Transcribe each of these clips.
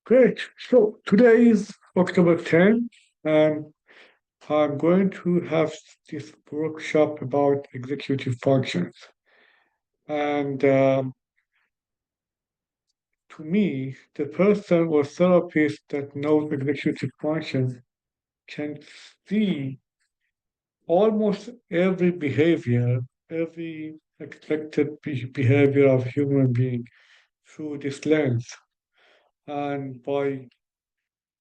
Great. So today is October 10th, and I'm going to have this workshop about executive functions. And to me, the person or therapist that knows executive functions can see almost every behavior, every expected behavior of human being through this lens. And by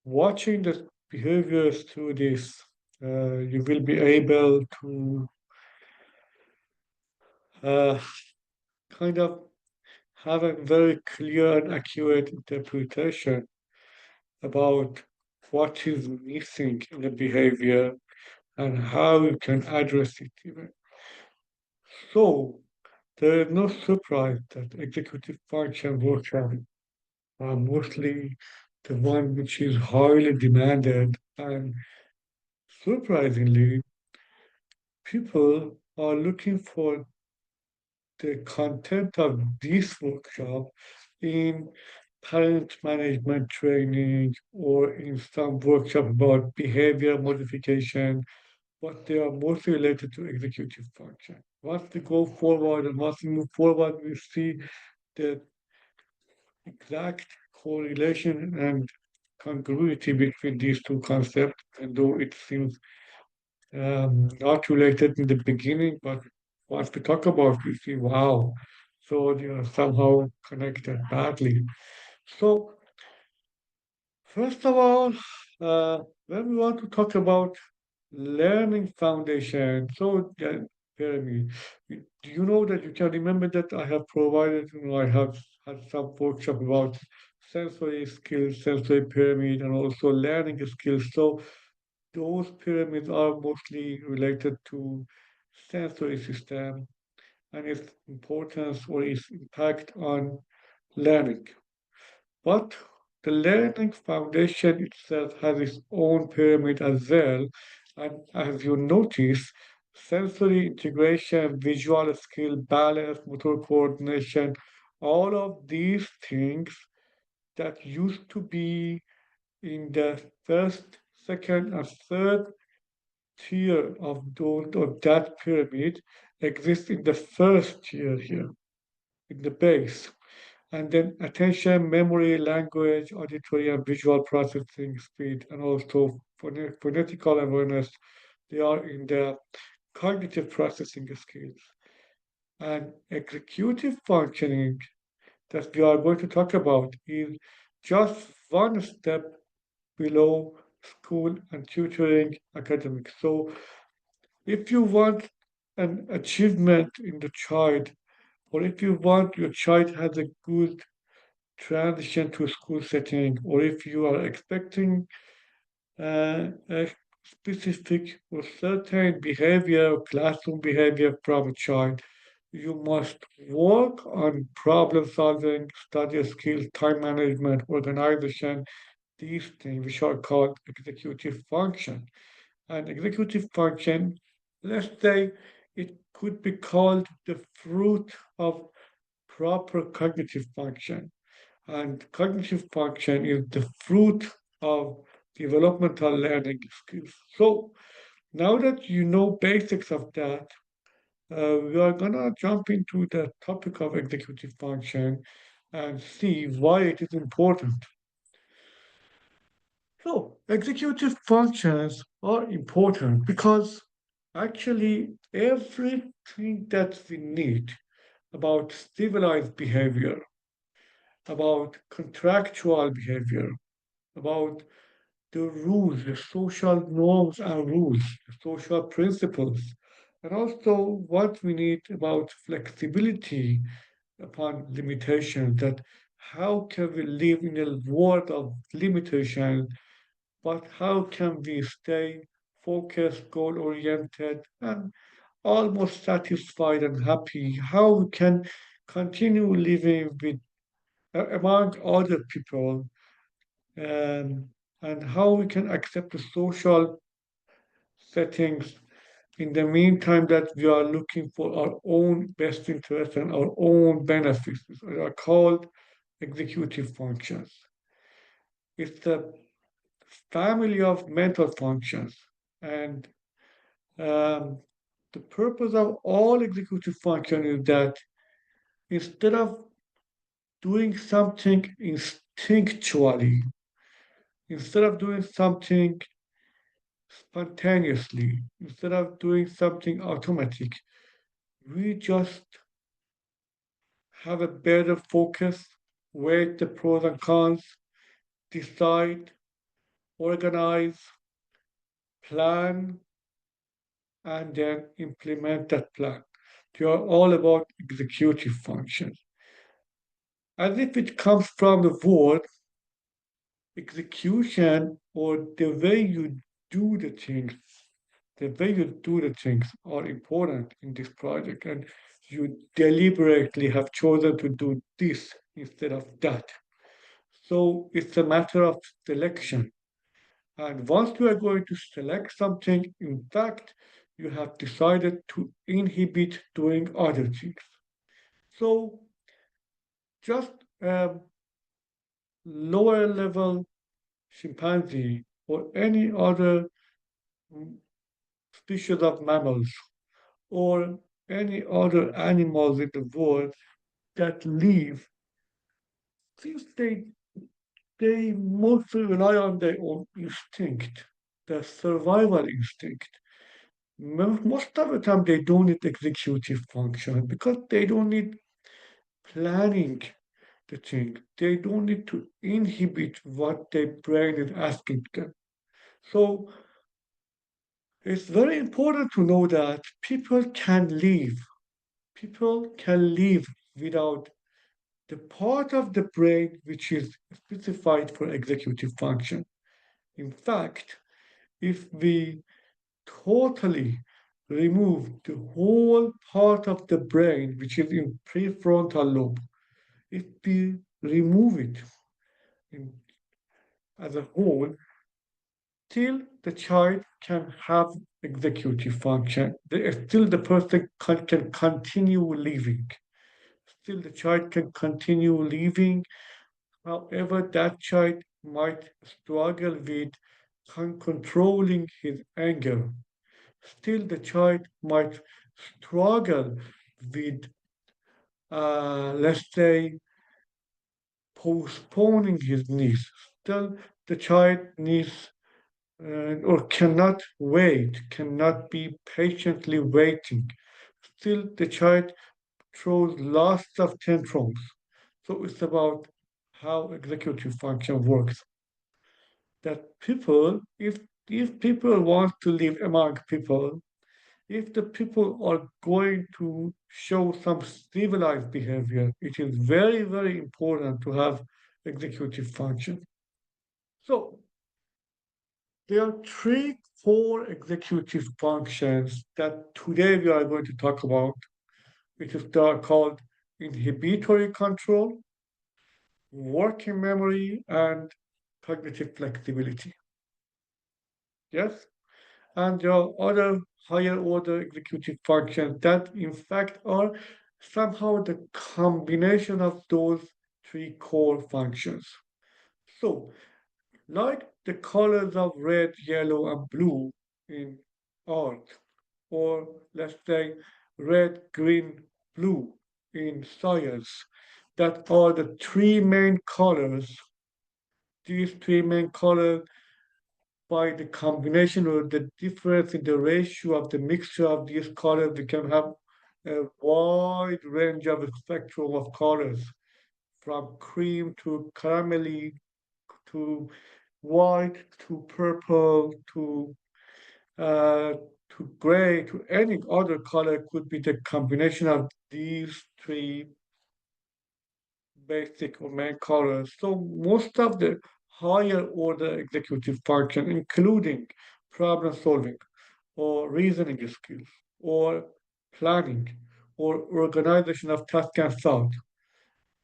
watching the behaviors through this, you will be able to uh, kind of have a very clear and accurate interpretation about what is missing in the behavior and how you can address it even. So there is no surprise that executive function workshops are mostly the one which is highly demanded, and surprisingly, people are looking for the content of this workshop in talent management training or in some workshop about behavior modification, but they are mostly related to executive function. Once we go forward and once we move forward, we see the exact correlation and congruity between these two concepts, and though it seems not related in the beginning, but once we talk about, we see, wow, so they are somehow connected badly. So, first of all, when we want to talk about learning foundation, so Jeremy, do you know that you can remember that I have provided, I have had some workshop about sensory skills, sensory pyramid, and also learning skills. So those pyramids are mostly related to sensory system and its importance or its impact on learning. But the learning foundation itself has its own pyramid as well. And as you notice, sensory integration, visual skill, balance, motor coordination, all of these things that used to be in the first, second, and third tier of that pyramid exists in the first tier here, in the base. And then attention, memory, language, auditory and visual processing speed, and also phonetical awareness, they are in the cognitive processing skills. And executive functioning that we are going to talk about is just one step below school and tutoring academics. So if you want an achievement in the child, or if you want your child has a good transition to a school setting, or if you are expecting a specific or certain behavior or classroom behavior from a child, you must work on problem solving, study skills, time management, organization, these things which are called executive function. And executive function, let's say it could be called the fruit of proper cognitive function. And cognitive function is the fruit of developmental learning skills. So now that you know basics of that, we are gonna jump into the topic of executive function and see why it is important. So executive functions are important because actually everything that we need about civilized behavior, about contractual behavior, about the rules, the social norms and rules, the social principles, and also what we need about flexibility upon limitation, that how can we live in a world of limitation, but how can we stay focused, goal oriented, and almost satisfied and happy? How we can continue living with among other people, um, and how we can accept the social settings in the meantime that we are looking for our own best interest and our own benefits. They are called executive functions. It's a family of mental functions. And um, the purpose of all executive function is that instead of doing something instinctually, instead of doing something spontaneously, instead of doing something automatic, we just have a better focus, weigh the pros and cons, decide, organize, plan, and then implement that plan. They are all about executive functions. As if it comes from the word execution or the way you do the things, the way you do the things are important in this project, and you deliberately have chosen to do this instead of that. So it's a matter of selection. And once you are going to select something, in fact, you have decided to inhibit doing other things. So just a lower level chimpanzee or any other mm, species of mammals or any other animals in the world that live, since they mostly rely on their own instinct, their survival instinct. Most of the time, they don't need executive function because they don't need planning the thing. They don't need to inhibit what their brain is asking them. So it's very important to know that people can live without the part of the brain which is specified for executive function. In fact, if we totally remove the whole part of the brain which is in prefrontal lobe, if we remove it in, as a whole, still the child can have executive function. Still the person can continue living. Still the child can continue living. However, that child might struggle with controlling his anger. Still, the child might struggle with, let's say, postponing his needs. Still, the child needs or cannot wait, cannot be patiently waiting. Still, the child throws lots of tantrums. So it's about how executive function works. That people, if people want to live among people, if the people are going to show some civilized behavior, it is very, very important to have executive function. So there are three core executive functions that today we are going to talk about, which is called inhibitory control, working memory, and cognitive flexibility. Yes? And there are other higher order executive functions that, in fact, are somehow the combination of those three core functions. So, like the colors of red, yellow, and blue in art, or let's say red, green, blue in science, that are the three main colors. These three main colors, by the combination or the difference in the ratio of the mixture of these colors, we can have a wide range of spectrum of colors, from cream to caramelly to white to purple uh, to gray to any other color could be the combination of these three basic or main colors. So most of the higher order executive function, including problem solving or reasoning skills or planning or organization of task and thought,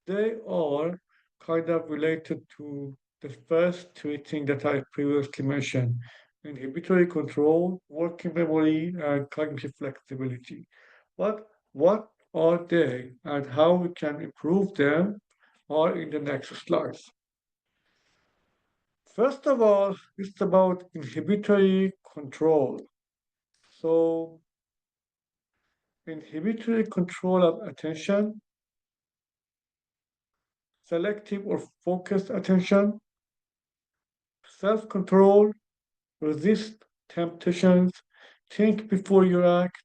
they are kind of related to the first three things that I previously mentioned: inhibitory control, working memory, and cognitive flexibility. What are they and how we can improve them are in the next slides. First of all, it's about inhibitory control. So, inhibitory control of attention, selective or focused attention, self control, resist temptations, think before you act,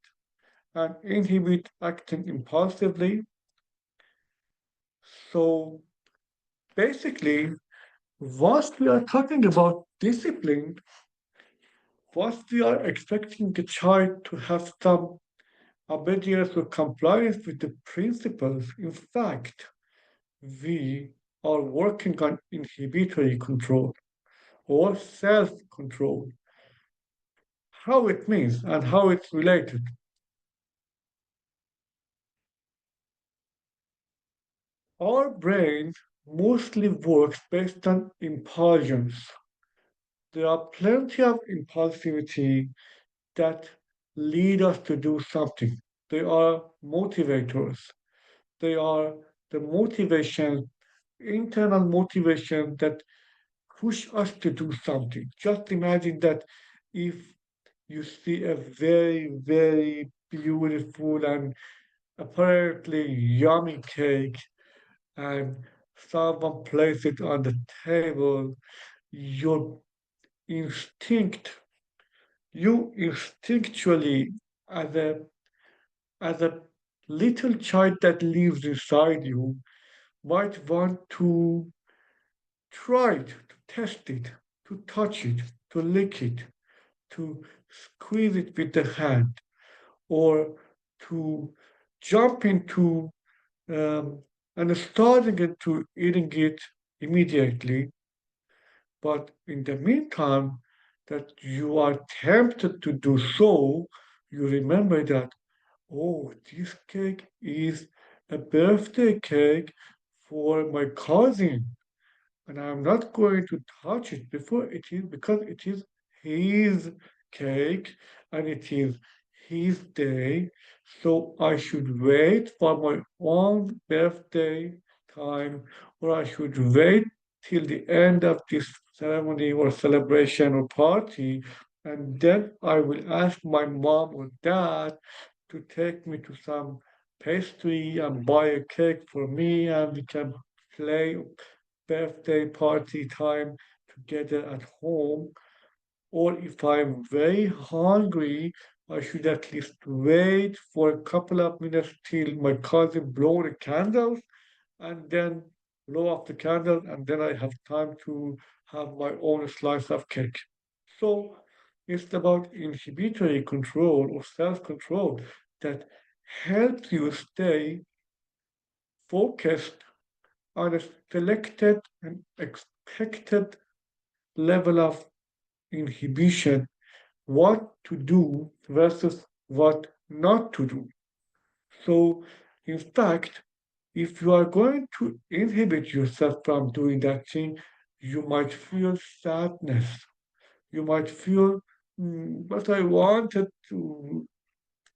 and inhibit acting impulsively. So, basically, whilst we are talking about discipline, whilst we are expecting the child to have some obedience or compliance with the principles, in fact, we are working on inhibitory control or self control, how it means and how it's related. Our brain mostly works based on impulsions. There are plenty of impulsivity that lead us to do something. They are motivators. They are the motivation, internal motivation that push us to do something. Just imagine that if you see a very, very beautiful and apparently yummy cake and someone places it on the table, your instinct, you instinctually, as a little child that lives inside you, might want to try it, to test it, to touch it, to lick it, to squeeze it with the hand, or to jump into um, and starting into eating it immediately. But in the meantime, that you are tempted to do so, you remember that, oh, this cake is a birthday cake for my cousin, and I'm not going to touch it before it is because it is his cake and it is his day. So I should wait for my own birthday time, or I should wait till the end of this ceremony or celebration or party, and then I will ask my mom or dad to take me to some pastry and buy a cake for me, and we can play birthday party time together at home. Or if I'm very hungry, I should at least wait for a couple of minutes till my cousin blow the candles and then blow off the candle, and then I have time to have my own slice of cake. So it's about inhibitory control or self-control that helps you stay focused on a selected and expected level of inhibition, what to do versus what not to do. So, in fact, if you are going to inhibit yourself from doing that thing, you might feel sadness. You might feel, but I wanted to,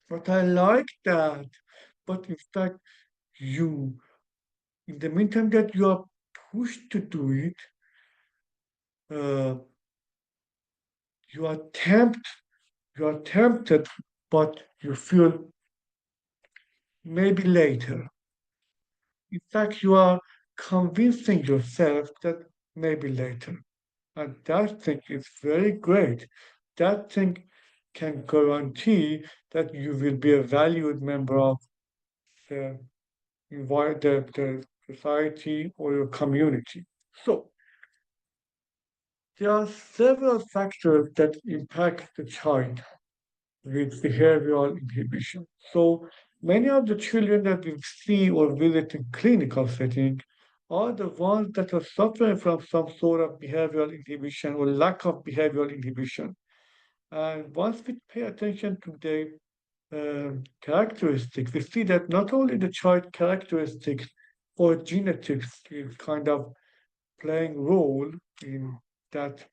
but I like that. But in fact, you, in the meantime that you are pushed to do it, uh, you are tempted, you are tempted, but you feel maybe later. In fact, you are convincing yourself that maybe later. And that thing is very great. That thing can guarantee that you will be a valued member of the, the society or your community. So, there are several factors that impact the child with behavioral inhibition. So many of the children that we see or visit in clinical setting are the ones that are suffering from some sort of behavioral inhibition or lack of behavioral inhibition. And once we pay attention to the characteristics, we see that not only the child characteristics or genetics is kind of playing role in that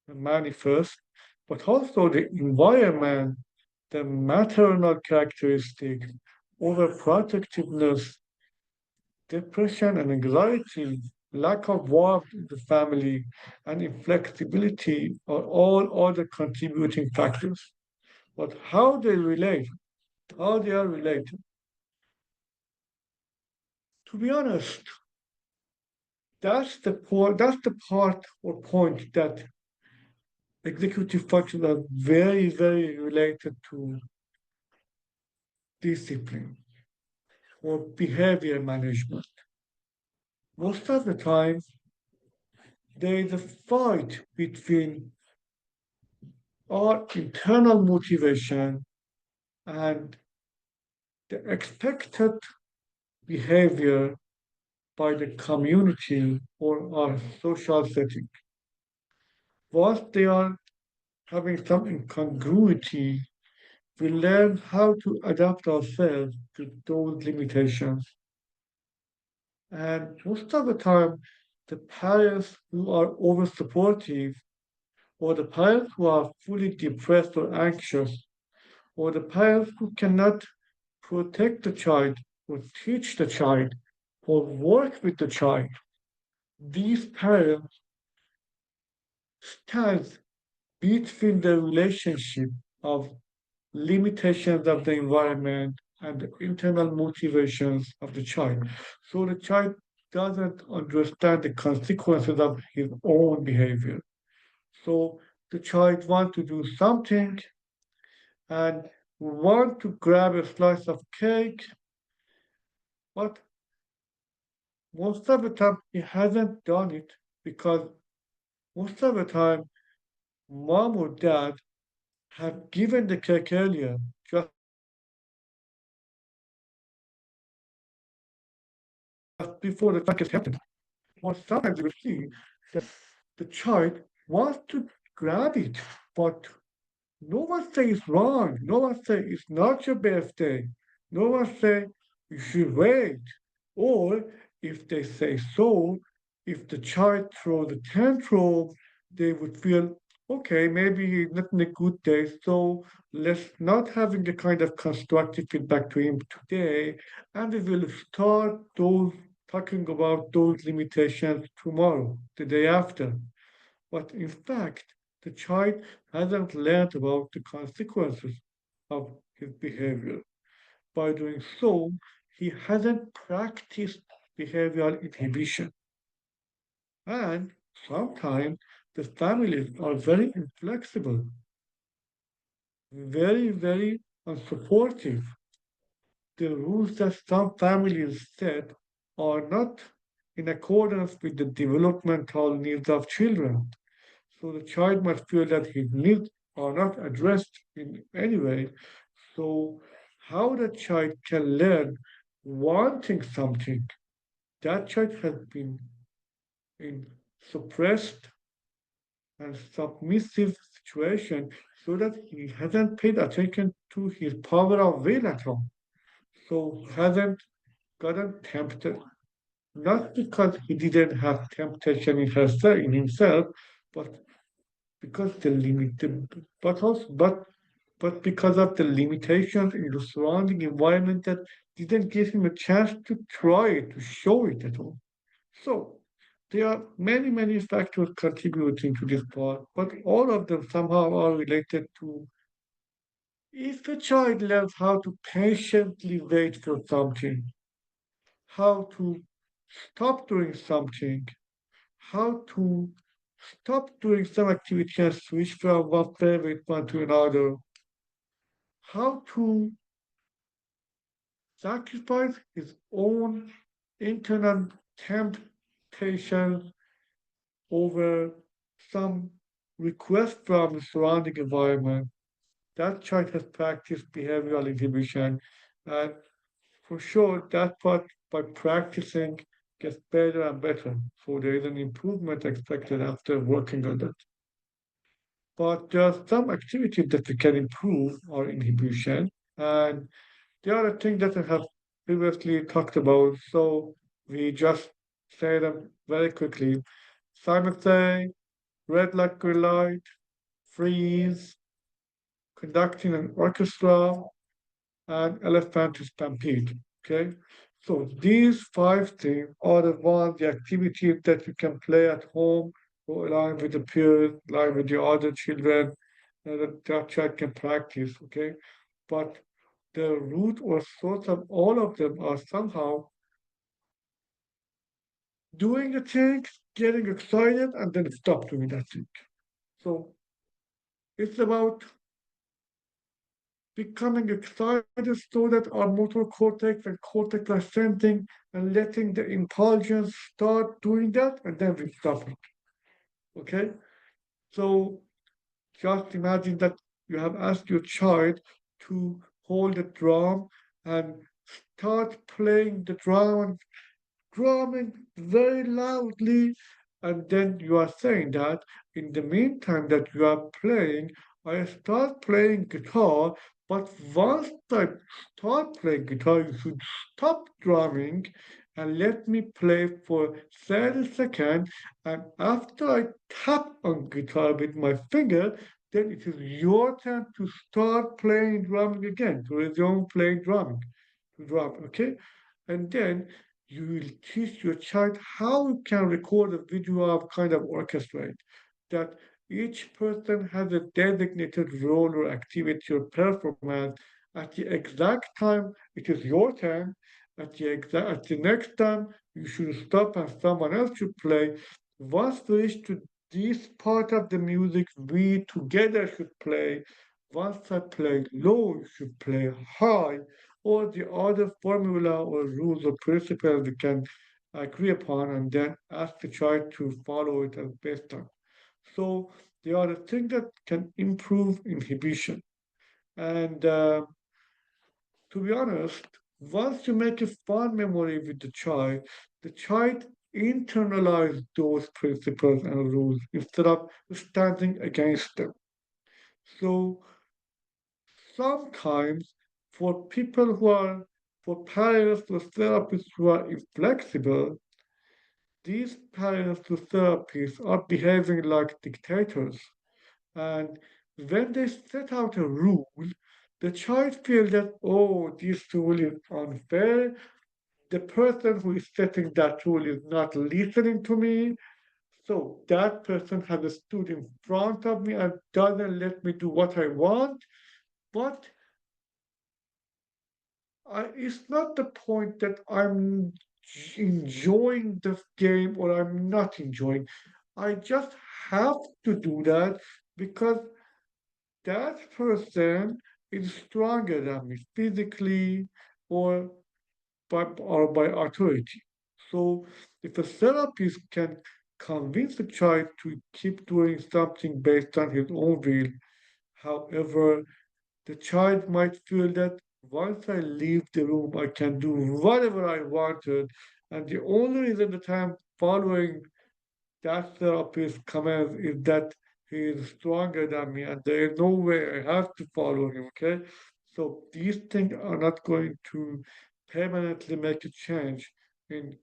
manifest, but also the environment, the maternal characteristics, overprotectiveness, depression, and anxiety. lack of warmth in the family, and inflexibility are all other contributing factors. But how they are related, to be honest, that's the part or point that executive functions are very, very related to discipline or behavior management. Most of the time, there is a fight between our internal motivation and the expected behavior by the community or our social setting. Once they are having some incongruity, we learn how to adapt ourselves to those limitations. And most of the time, the parents who are over supportive, or the parents who are fully depressed or anxious, or the parents who cannot protect the child, or teach the child, or work with the child, these parents stand between the relationship of limitations of the environment and the internal motivations of the child. So the child doesn't understand the consequences of his own behavior. So the child wants to do something and want to grab a slice of cake, but most of the time he hasn't done it because most of the time mom or dad have given the cake earlier, just before the child gets tempted. Or sometimes we see that the child wants to grab it, but no one says wrong. No one says it's not your birthday. No one says you should wait. Or if they say so, if the child throws a tantrum, they would feel okay, maybe he's not in a good day, so let's not having a kind of constructive feedback to him today, and we will start those talking about those limitations tomorrow, the day after. But in fact, the child hasn't learned about the consequences of his behavior. By doing so, he hasn't practiced behavioral inhibition. And sometimes the families are very inflexible, very, very unsupportive. The rules that some families set are not in accordance with the developmental needs of children. So the child must feel that his needs are not addressed in any way. So how the child can learn wanting something, that child has been in suppressed and submissive situation so that he hasn't paid attention to his power of will at all. So he hasn't gotten tempted, not because he didn't have temptation in himself, but because the limited, but because of the limitations in the surrounding environment that didn't give him a chance to try it, to show it at all. So there are many, many factors contributing to this part, but all of them somehow are related to if a child learns how to patiently wait for something, how to stop doing something, how to stop doing some activity and switch from one favorite one to another, how to sacrifice his own internal temptation over some request from the surrounding environment. That child has practiced behavioral inhibition, and for sure, that part by practicing gets better and better. So there is an improvement expected after working on that. But there are some activities that we can improve our inhibition, and the other thing that I have previously talked about, so we just say them very quickly. Simon say, red light, green light, freeze, conducting an orchestra, and elephant stampede. Okay, So these five things are the activities that you can play at home or along with the peers, along with the other children, that child can practice, okay? But the root or source of all of them are somehow doing a thing, getting excited, and then stop doing that thing. So it's about becoming excited so that our motor cortex and cortex are sensing and letting the impulsions start doing that, and then we stop it. Okay? So just imagine that you have asked your child to hold a drum and start playing the drum, drumming very loudly, and then you are saying that in the meantime that you are playing, I start playing guitar, but once I start playing guitar, you should stop drumming and let me play for 30 seconds. And after I tap on guitar with my finger, then it is your turn to start playing drumming again, to resume playing drumming, to drum, okay? And then you will teach your child how you can record a video of kind of orchestrate that each person has a designated role or activity or performance at the exact time it is your turn at the next time you should stop and someone else should play once we reach to this part of the music we together should play once I play low you should play high or the other formula or rules or principles we can agree upon and then ask the child to follow it as best time. So they are the things that can improve inhibition. And to be honest, once you make a fun memory with the child internalize those principles and rules instead of standing against them. So sometimes for people who are, for parents or therapists who are inflexible, these parents to therapists are behaving like dictators. And when they set out a rule, the child feels that, oh, this rule is unfair. The person who is setting that rule is not listening to me. So that person has stood in front of me and doesn't let me do what I want. But it's not the point that I'm enjoying the game or I'm not enjoying. I just have to do that because that person is stronger than me physically or by authority. So if a therapist can convince a child to keep doing something based on his own will, however, the child might feel that once I leave the room, I can do whatever I wanted, and the only reason that I'm following that therapist's commands is that he is stronger than me, and there is no way I have to follow him. Okay, so these things are not going to permanently make a change in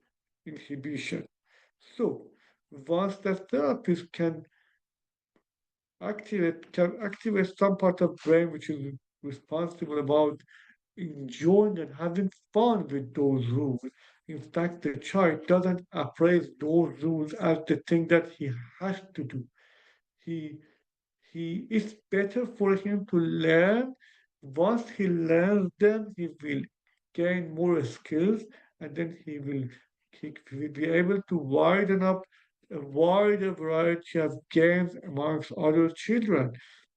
inhibition. So once the therapist can activate some part of brain which is responsible about enjoying and having fun with those rules. In fact, the child doesn't appraise those rules as the thing that he has to do. He he it's better for him to learn. Once he learns them, he will gain more skills, and then he will be able to widen up a wider variety of games amongst other children.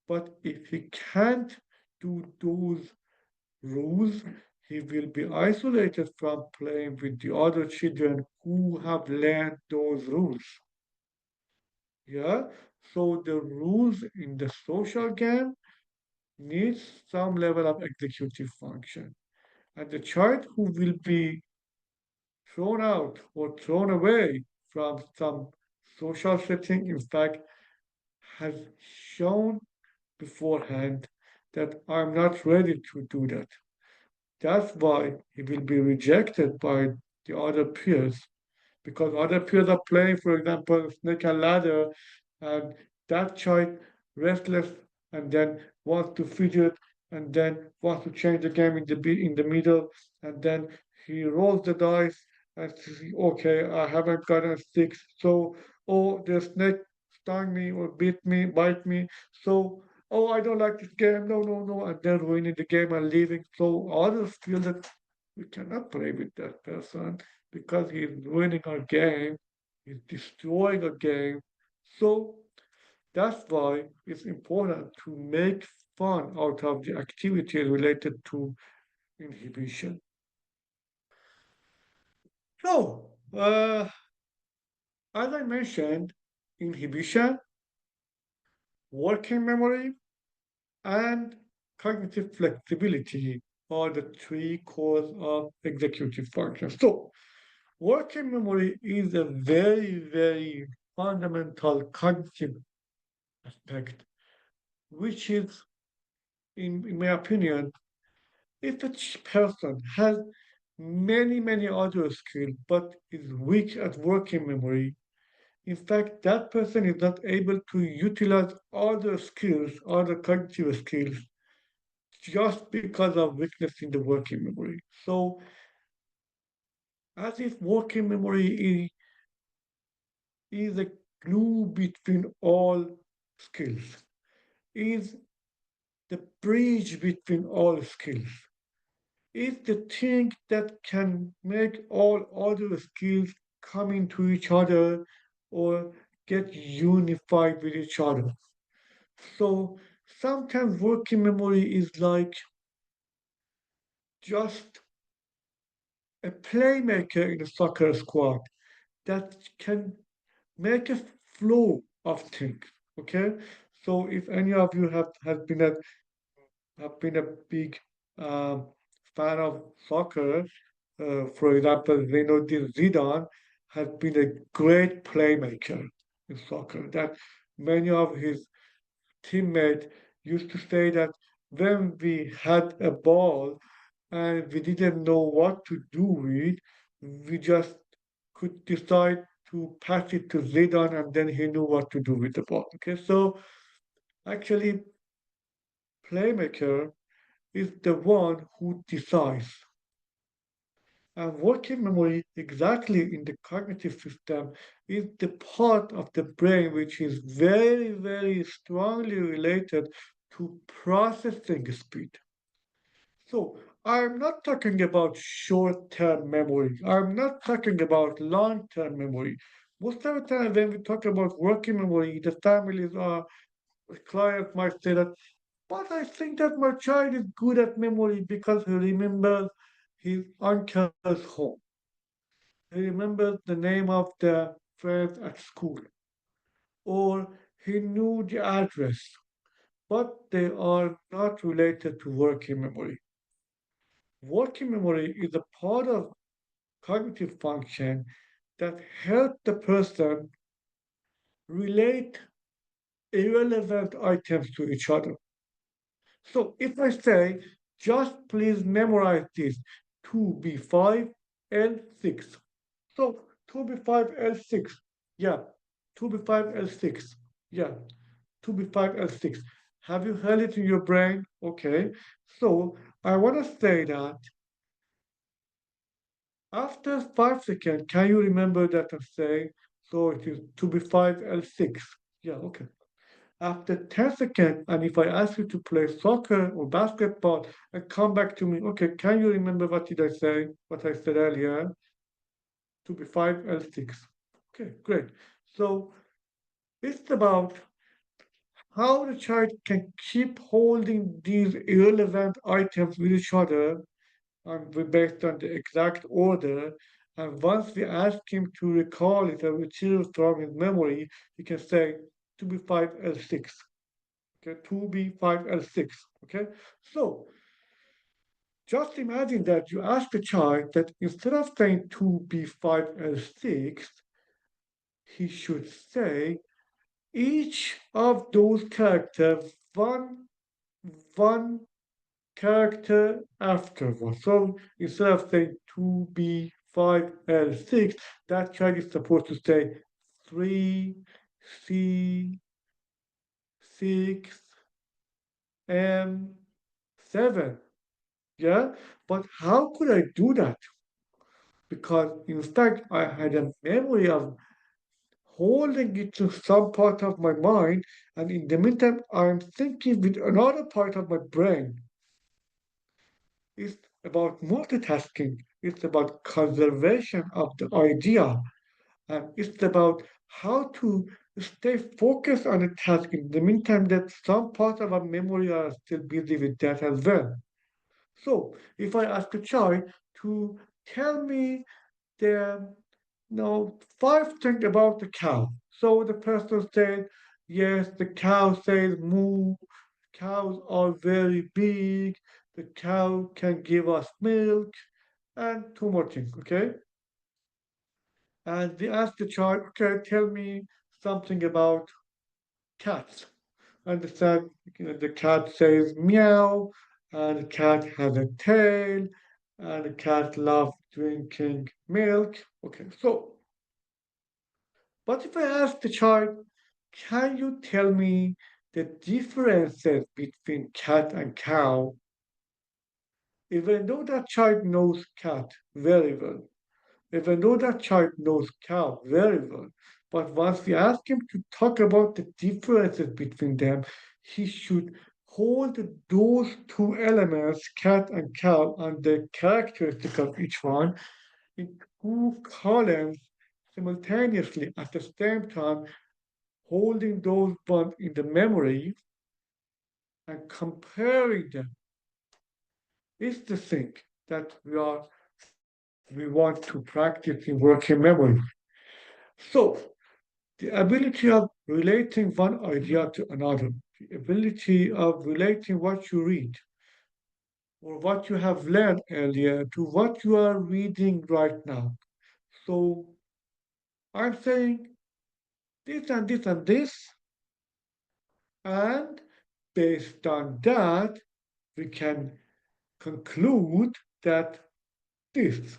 But if he can't do those rules, he will be isolated from playing with the other children who have learned those rules. Yeah, so the rules in the social game needs some level of executive function. And the child who will be thrown out or thrown away from some social setting, in fact, has shown beforehand that I'm not ready to do that. That's why he will be rejected by the other peers because other peers are playing, for example, snake and ladder, and that child restless and then wants to fidget and then wants to change the game in the middle, and then he rolls the dice and says, okay, I haven't gotten a six, so oh, the snake stung me or bit me, bite me, so oh, I don't like this game, no, no, no, and then ruining the game and leaving. So others feel that we cannot play with that person because he's ruining our game, he's destroying our game. So that's why it's important to make fun out of the activity related to inhibition. So, as I mentioned, inhibition, working memory, and cognitive flexibility are the three cores of executive function. So, working memory is a very, very fundamental cognitive aspect, which is, in my opinion, if a person has many, many other skills but is weak at working memory, in fact, that person is not able to utilize other skills, other cognitive skills, just because of weakness in the working memory. So, as if working memory is a glue between all skills, is the bridge between all skills, is the thing that can make all other skills come into each other or get unified with each other. So sometimes working memory is like just a playmaker in a soccer squad that can make a flow of things. Okay, so if any of you have been a big um, fan of soccer, for example, Zinedine Zidane has been a great playmaker in soccer. That many of his teammates used to say that when we had a ball and we didn't know what to do with, we just could decide to pass it to Zidane and then he knew what to do with the ball. Okay, so actually, playmaker is the one who decides. And working memory, exactly in the cognitive system, is the part of the brain which is very, very strongly related to processing speed. So I'm not talking about short-term memory. I'm not talking about long-term memory. Most of the time when we talk about working memory, the families or clients might say that, but I think that my child is good at memory because he remembers his uncle's home. He remembers the name of the friends at school, or he knew the address, but they are not related to working memory. Working memory is a part of cognitive function that help the person relate irrelevant items to each other. So if I say, just please memorize this 2b5 L6. So 2b5 L6. Yeah. 2b5 L6. Yeah. 2b5 L6. Have you heard it in your brain? Okay. So I want to say that after 5 seconds, can you remember that I'm saying? So it is 2b5 L6. Yeah, okay. After 10 seconds, and if I ask you to play soccer or basketball and come back to me, okay, can you remember what did I say? What I said earlier? 2b5 L6. Okay, great. So it's about how the child can keep holding these irrelevant items with each other and based on the exact order. And once we ask him to recall it or retrieve from his memory, he can say 2b5L6. Okay, 2b5L6. Okay, so just imagine that you ask the child that instead of saying 2b5L6, he should say each of those characters one character afterwards. So instead of saying 2b5L6, that child is supposed to say 3c6m7. Yeah, but how could I do that? because in fact I had a memory of holding it to some part of my mind, and in the meantime, I'm thinking with another part of my brain. It's about multitasking, it's about conservation of the idea, and it's about how to stay focused on a task in the meantime that some part of our memory are still busy with that as well. So, if I ask a child to tell me the five things about the cow. So the person said, yes, the cow says moo. Cows are very big. The cow can give us milk and two more things, okay? And they asked the child, okay, tell me something about cats. And they said, the cat says meow, and the cat has a tail, and the cat loves drinking milk. Okay, so but if I ask the child, can you tell me the differences between cat and cow? Even though that child knows cat very well, even though that child knows cow very well, but once we ask him to talk about the differences between them, he should hold those two elements, cat and cow, and the characteristic of each one in two columns simultaneously at the same time, holding those bonds in the memory and comparing them is the thing that we want to practice in working memory. So the ability of relating one idea to another, the ability of relating what you read or what you have learned earlier to what you are reading right now. So I'm saying this and this and this, and based on that, we can conclude that this.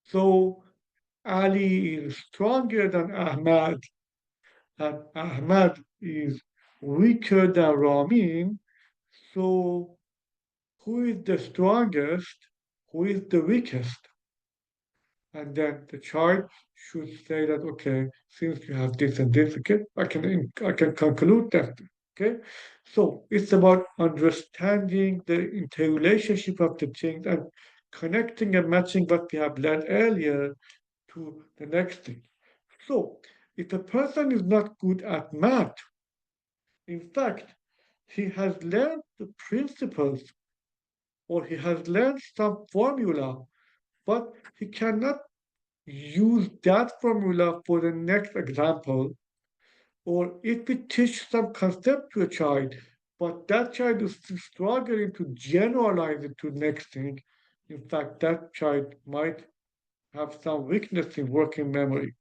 So Ali is stronger than Ahmad, and Ahmad is weaker than Ramin. So who is the strongest? Who is the weakest? And then the child should say that, okay, since you have this and this, okay, I can conclude that. Okay, so it's about understanding the interrelationship of the things and connecting and matching what we have learned earlier to the next thing. So if a person is not good at math, in fact, he has learned the principles or he has learned some formula, but he cannot use that formula for the next example. Or if we teach some concept to a child, but that child is struggling to generalize it to next thing, in fact, that child might have some weakness in working memory.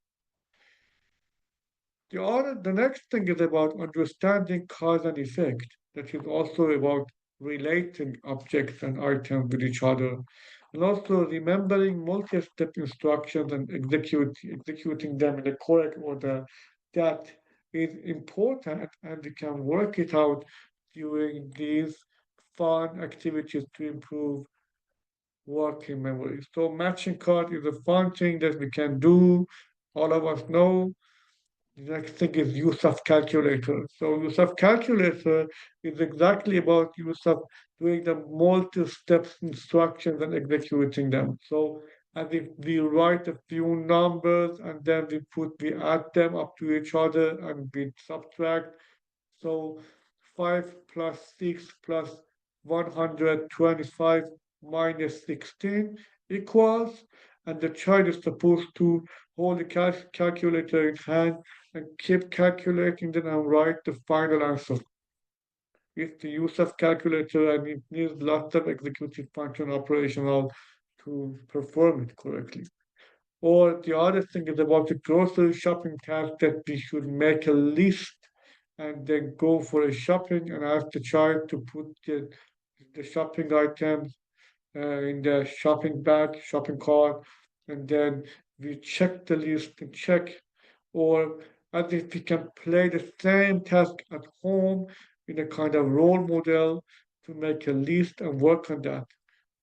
The next thing is about understanding cause and effect. That is also about relating objects and items with each other, and also remembering multi-step instructions and executing them in the correct order. That is important, and we can work it out during these fun activities to improve working memory. So matching card is a fun thing that we can do. All of us know the next thing is use of calculator. So use of calculator is exactly about use of doing the multi-step instructions and executing them. So as if we write a few numbers and then we add them up to each other and we subtract. So 5 plus 6 plus 125 minus 16 equals, and the child is supposed to hold the calculator in hand and keep calculating, then and write the final answer. It's the use of calculator and it needs lots of executive function operational to perform it correctly. Or the other thing is about the grocery shopping task that we should make a list and then go for a shopping and ask the child to put the shopping items in the shopping bag, shopping cart, and then we check the list and check, or as if we can play the same task at home in a kind of role model to make a list and work on that.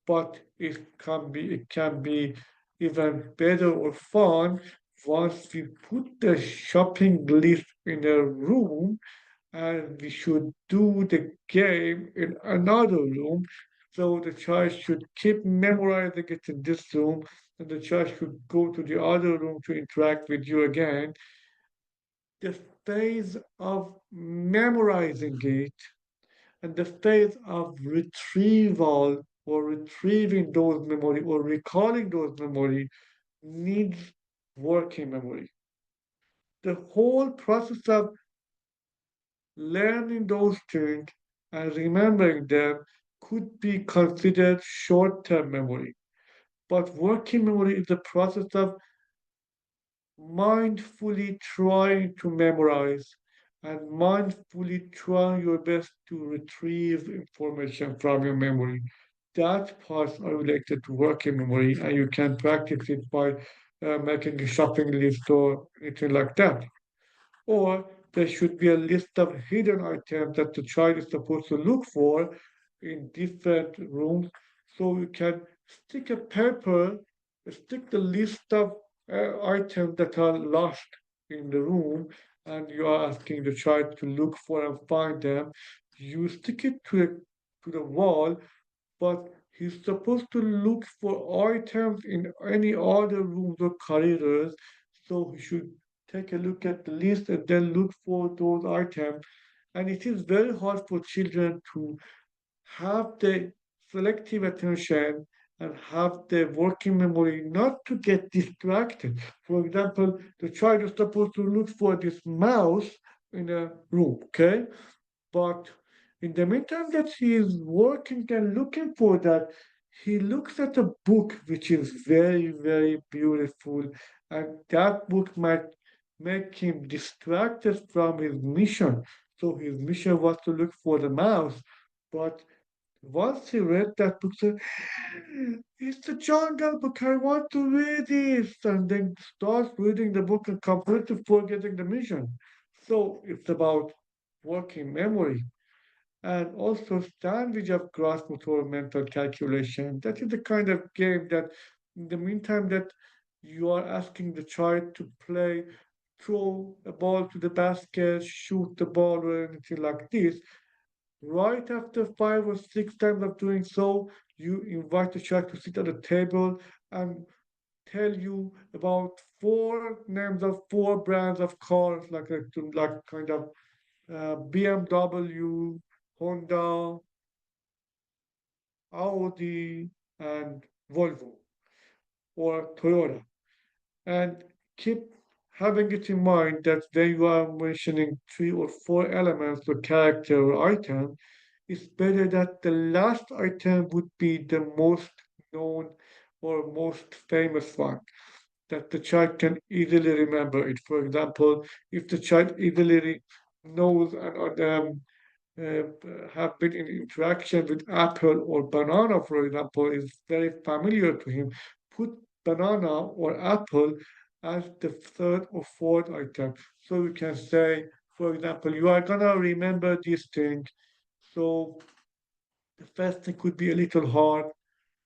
But it can be even better or fun once we put the shopping list in a room and we should do the game in another room. So the child should keep memorizing it in this room, and the child should go to the other room to interact with you again. The phase of memorizing it and the phase of retrieval or retrieving those memory or recalling those memory needs working memory. The whole process of learning those things and remembering them could be considered short-term memory. But working memory is the process of mindfully trying to memorize and mindfully trying your best to retrieve information from your memory. That parts are related to working memory, and you can practice it by making a shopping list or anything like that. Or there should be a list of hidden items that the child is supposed to look for in different rooms. So you can stick a paper, stick the list of items that are lost in the room, and you are asking the child to look for and find them. You stick it to the wall, but he's supposed to look for items in any other rooms or corridors. So he should take a look at the list and then look for those items. And it is very hard for children to have the selective attention and have the working memory not to get distracted. For example, the child is supposed to look for this mouse in a room, okay? But in the meantime that he is working and looking for that, he looks at a book which is very, very beautiful, and that book might make him distracted from his mission. So his mission was to look for the mouse, but once he read that book, said, "It's the Jungle Book. I want to read this," and then starts reading the book and completely forgetting the mission. So it's about working memory and also sandwich of gross motor mental calculation. That is the kind of game that, in the meantime, that you are asking the child to play, throw a ball to the basket, shoot the ball, or anything like this. Right after 5 or 6 times of doing so, you invite the child to sit at a table and tell you about four names of four brands of cars, like kind of BMW, Honda, Audi, and Volvo or Toyota. And keep having it in mind that when you are mentioning 3 or 4 elements or character or item, it's better that the last item would be the most known or most famous one that the child can easily remember it. For example, if the child easily knows and uh, have been in interaction with apple or banana, for example, is very familiar to him, put banana or apple as the third or fourth item. So you can say, for example, you are gonna remember this thing. So the first thing could be a little hard,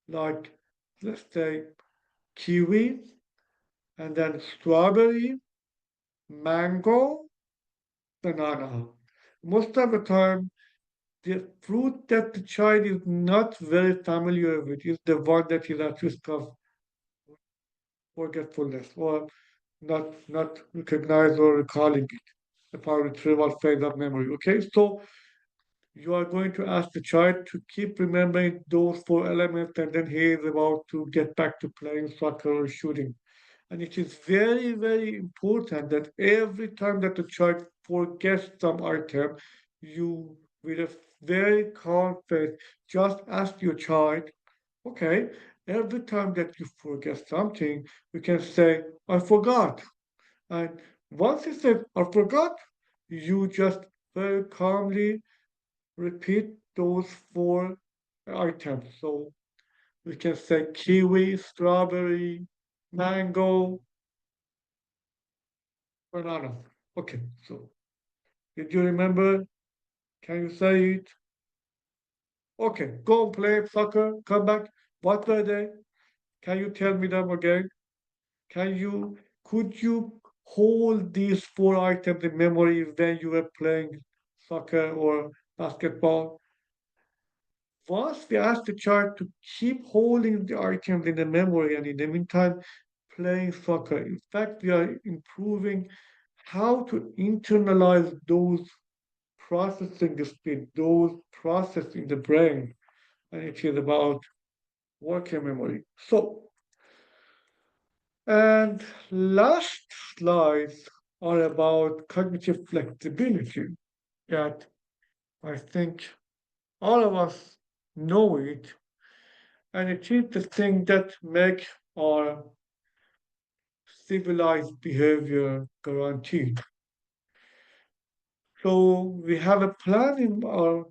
like let's say kiwi, and then strawberry, mango, banana. Most of the time, the fruit that the child is not very familiar with is the one that is at risk of forgetfulness or not recognize or recalling it upon retrieval phase of memory. Okay, so you are going to ask the child to keep remembering those 4 elements, and then he is about to get back to playing soccer or shooting. And it is very, very important that every time that the child forgets some item, you, with a very calm face, just ask your child, okay, every time that you forget something, you can say, I forgot. And once you say, I forgot, you just very calmly repeat those 4 items. So we can say kiwi, strawberry, mango, banana. Okay, so did you remember? Can you say it? Okay, go and play soccer, come back. What were they? Can you tell me them again? Could you hold these four items in memory when you were playing soccer or basketball? Once we ask the child to keep holding the items in the memory and in the meantime playing soccer, in fact, we are improving how to internalize those processing speed, those process in the brain, and it is about working memory. So, and last slides are about cognitive flexibility that I think all of us know it, and it is the thing that make our civilized behavior guaranteed. So we have a plan in our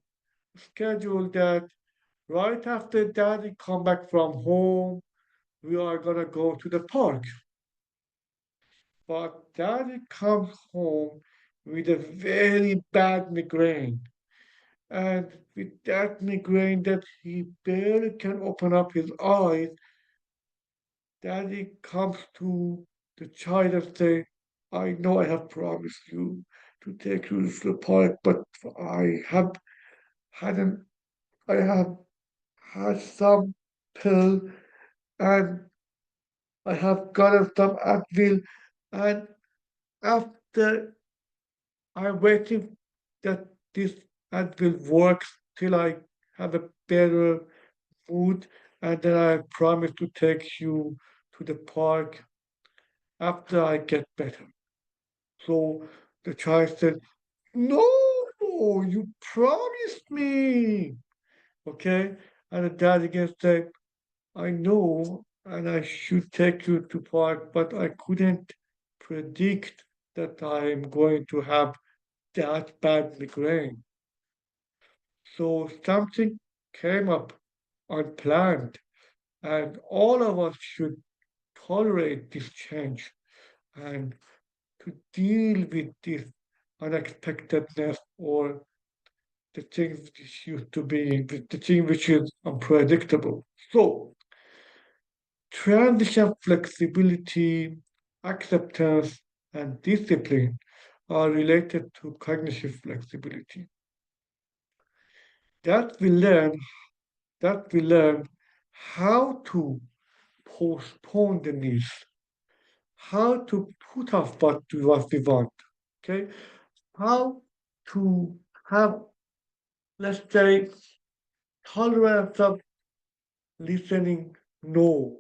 schedule that right after daddy come back from home, we are gonna go to the park. But daddy comes home with a very bad migraine. And with that migraine that he barely can open up his eyes, daddy comes to the child and say, I know I have promised you to take you to the park, but I have hadn't I have had some pill and I have gotten some Advil, and after I'm waiting that this Advil works till I have a better mood, and then I promise to take you to the park after I get better. So the child said, no, you promised me. Okay? And the dad again said, I know, and I should take you to park, but I couldn't predict that I'm going to have that bad migraine. So something came up unplanned, and all of us should tolerate this change and to deal with this unexpectedness or the things which used to be the thing which is unpredictable. So transition flexibility, acceptance, and discipline are related to cognitive flexibility. That we learn that we learn how to postpone the needs, how to put off what we want, okay? How to have, let's say, tolerance of listening no,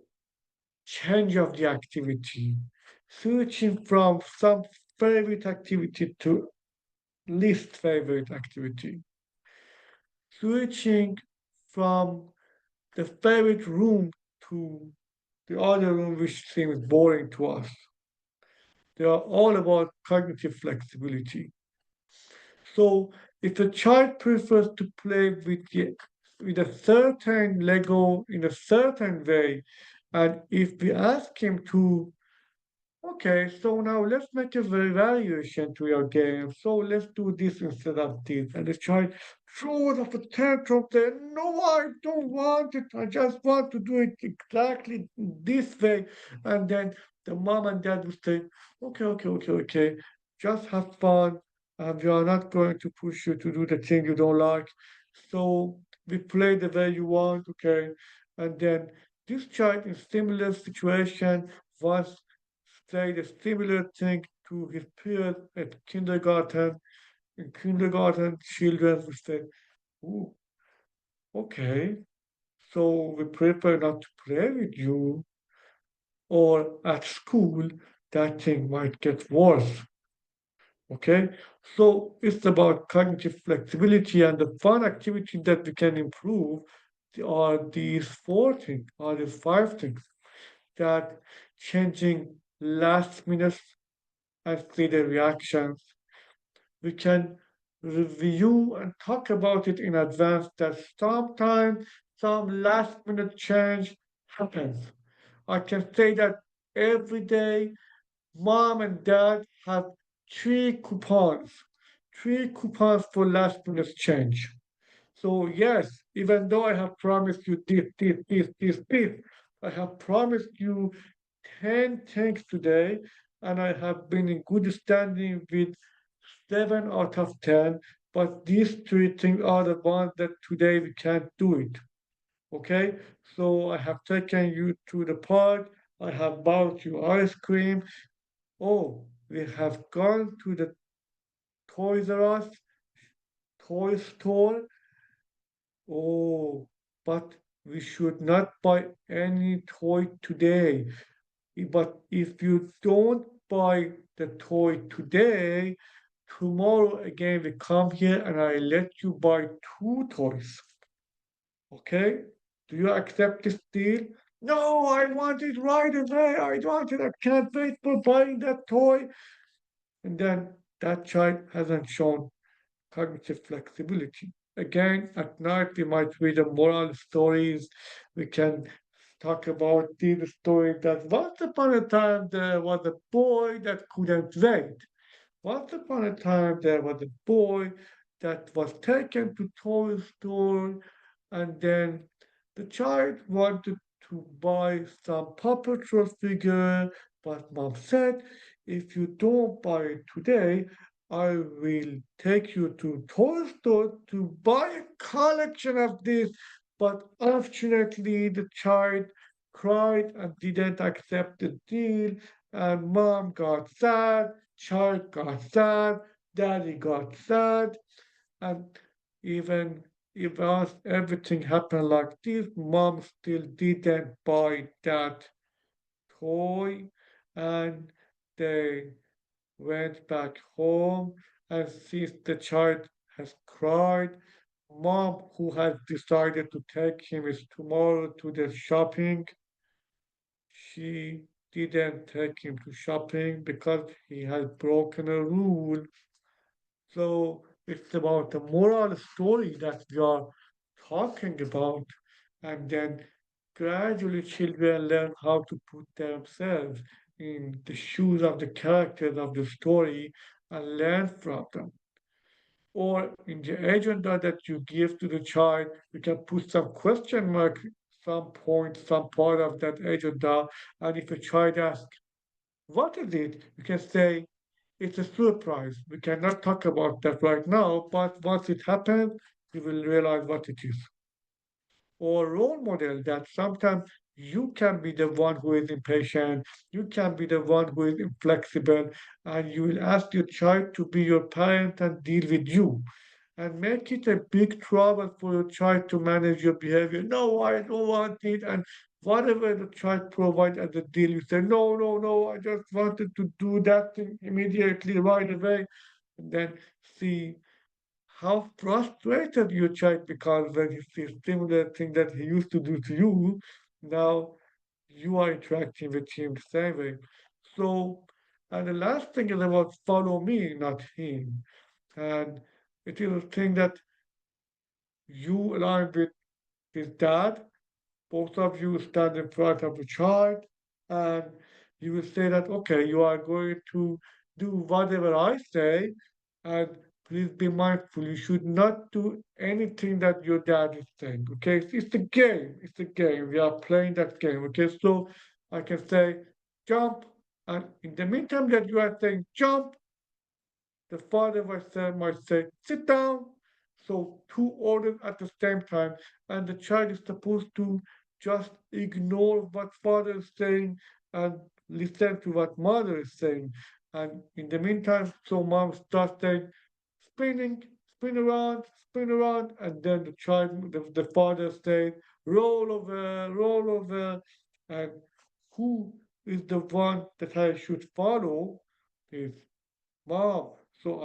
change of the activity, switching from some favorite activity to least favorite activity, switching from the favorite room to the other room which seems boring to us. They are all about cognitive flexibility. So if a child prefers to play with a certain Lego in a certain way, and if we ask him to, okay, so now let's make a variation to your game. So let's do this instead of this. And the child throws up a tantrum saying, no, I don't want it. I just want to do it exactly this way. And then the mom and dad will say, okay. Just have fun. We are not going to push you to do the thing you don't like. So we play the way you want, okay? And then this child in similar situation was said a similar thing to his peers at kindergarten. In kindergarten, children would say, "Ooh, okay, so we prefer not to play with you." Or at school, that thing might get worse. Okay, so it's about cognitive flexibility and the fun activity that we can improve are these four things, are these five things that changing last minute and see the reactions. We can review and talk about it in advance that sometimes some last minute change happens. I can say that every day mom and dad have three three coupons for last minute change. So yes, even though I have promised you this, I have promised you 10 things today, and I have been in good standing with 7 out of 10. But these three things are the ones that today we can't do it. Okay? So I have taken you to the park. I have bought you ice cream. Oh, we have gone to the Toys R Us toy store. Oh, but we should not buy any toy today. But if you don't buy the toy today, tomorrow again we come here and I let you buy two toys. Okay? Do you accept this deal? No, I want it right away. I want it. I can't wait for buying that toy. And then that child hasn't shown cognitive flexibility. Again, at night we might read the moral stories. We can talk about the story that once upon a time there was a boy that couldn't wait. Once upon a time there was a boy that was taken to toy store, and then the child wanted to buy some Paw Patrol figure, but mom said, if you don't buy it today, I will take you to toy store to buy a collection of this. But unfortunately, the child cried and didn't accept the deal, and mom got sad, child got sad, daddy got sad, and even if everything happened like this, mom still didn't buy that toy, and they went back home. And since the child has cried, mom, who has decided to take him is tomorrow to the shopping, she didn't take him to shopping because he has broken a rule. So it's about the moral story that we are talking about. And then gradually children learn how to put themselves in the shoes of the characters of the story and learn from them. Or in the agenda that you give to the child, you can put some question mark, some point, some part of that agenda. And if a child asks, what is it? You can say, it's a surprise. We cannot talk about that right now, but once it happens, you will realize what it is. Or role model that sometimes you can be the one who is impatient, you can be the one who is inflexible, and you will ask your child to be your parent and deal with you and make it a big trouble for your child to manage your behavior. No, I don't want it. And whatever the child provides as a deal, you say, no, no, no, I just wanted to do that thing immediately, right away. And then see how frustrated your child becomes when he sees similar thing that he used to do to you. Now you are interacting with him the same way. So, and the last thing is about follow me, not him. And it is a thing that you align with his dad, both of you stand in front of the child, and you will say that, okay, you are going to do whatever I say, and please be mindful. You should not do anything that your dad is saying. Okay, it's a game. It's a game. We are playing that game. Okay, so I can say jump, and in the meantime that you are saying jump, the father might say, sit down. So two orders at the same time, and the child is supposed to just ignore what father is saying and listen to what mother is saying. And in the meantime, so mom starts saying, spinning, spin around, and then the father says, roll over, and who is the one that I should follow is mom. So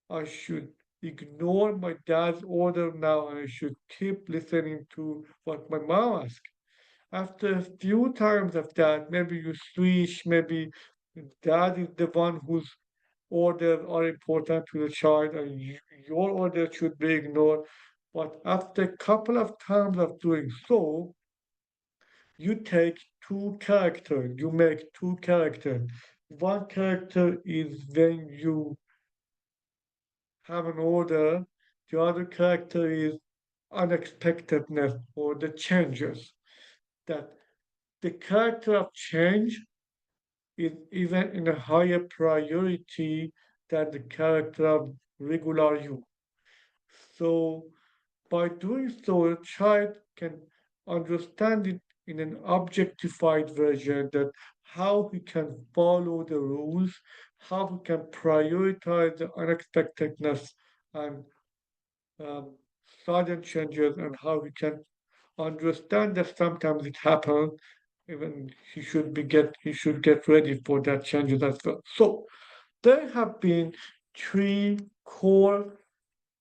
I should ignore my dad's order now and I should keep listening to what my mom asks. After a few times of that, maybe you switch, maybe dad is the one whose orders are important to the child and your order should be ignored. But after a couple of times of doing so, you take two characters, you make two characters. One character is when you have an order, the other character is unexpectedness or the changes. that the character of change is even in a higher priority than the character of regular you. So by doing so, a child can understand it in an objectified version that how he can follow the rules, how he can prioritize the unexpectedness and um, sudden changes, and how he can understand that sometimes it happens. Even he should get ready for that changes as well. So there have been three core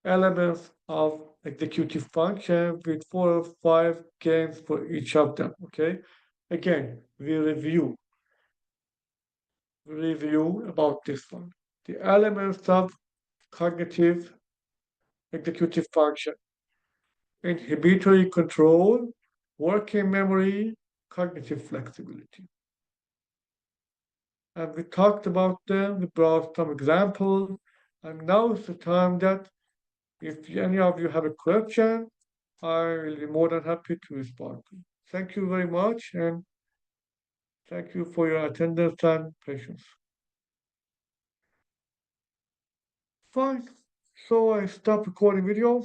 elements of executive function with 4 or 5 games for each of them. Okay. Again, we review about this one. The elements of cognitive executive function: inhibitory control, working memory, cognitive flexibility. And we talked about them, we brought some examples, and now is the time that if any of you have a question, I will be more than happy to respond. Thank you very much, and thank you for your attendance and patience. Fine. So I stop recording video.